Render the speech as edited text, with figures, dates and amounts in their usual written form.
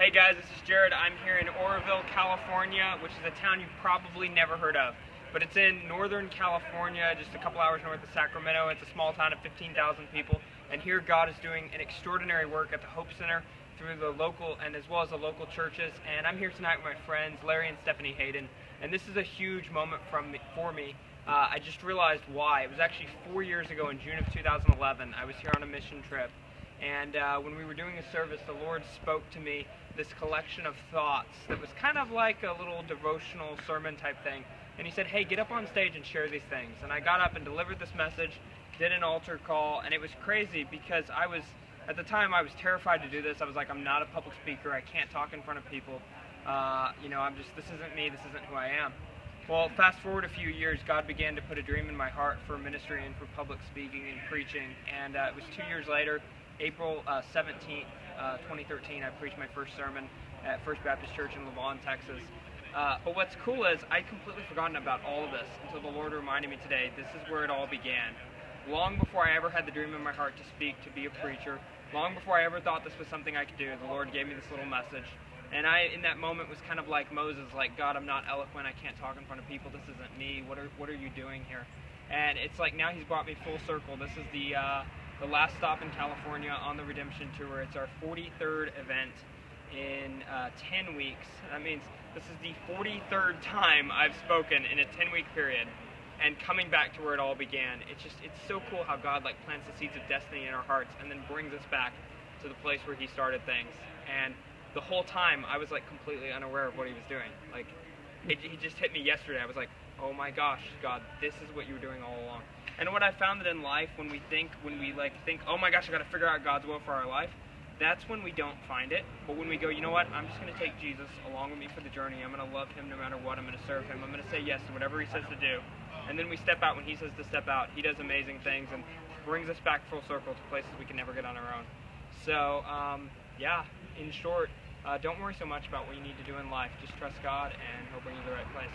Hey guys, this is Jared. I'm here in Oroville, California, which is a town you've probably never heard of. But it's in northern California, just a couple hours north of Sacramento. It's a small town of 15,000 people. And here God is doing an extraordinary work at the Hope Center through the local and as well as the local churches. And I'm here tonight with my friends, Larry and Stephanie Hayden. And this is a huge moment for me. I just realized why. It was actually 4 years ago in June of 2011. I was here on a mission trip. And when we were doing a service, the Lord spoke to me this collection of thoughts that was kind of like a little devotional sermon type thing. And he said, hey, get up on stage and share these things. And I got up and delivered this message, did an altar call, and it was crazy because at the time I was terrified to do this. I was like, I'm not a public speaker. I can't talk in front of people. This isn't me. This isn't who I am. Well, fast forward a few years, God began to put a dream in my heart for ministry and for public speaking and preaching. And it was 2 years later, April 17th, 2013, I preached my first sermon at First Baptist Church in Lavon, Texas. But what's cool is I'd completely forgotten about all of this until the Lord reminded me today, this is where it all began. Long before I ever had the dream in my heart to speak, to be a preacher, long before I ever thought this was something I could do, the Lord gave me this little message. And I, in that moment, was kind of like Moses, like, God, I'm not eloquent, I can't talk in front of people, this isn't me, what are you doing here? And it's like now he's brought me full circle. This is the last stop in California on the Redemption Tour. It's our 43rd event in 10 weeks. That means this is the 43rd time I've spoken in a 10-week period, and coming back to where it all began. It's so cool how God like plants the seeds of destiny in our hearts and then brings us back to the place where he started things. And the whole time I was like completely unaware of what he was doing. Like he just hit me yesterday. I was like, oh my gosh, God, this is what you were doing all along. And what I found that in life, when we think, oh my gosh, I got to figure out God's will for our life, that's when we don't find it. But when we go, you know what, I'm just going to take Jesus along with me for the journey. I'm going to love him no matter what. I'm going to serve him. I'm going to say yes to whatever he says to do. And then we step out when he says to step out. He does amazing things and brings us back full circle to places we can never get on our own. So, yeah, in short, don't worry so much about what you need to do in life. Just trust God and he'll bring you to the right place.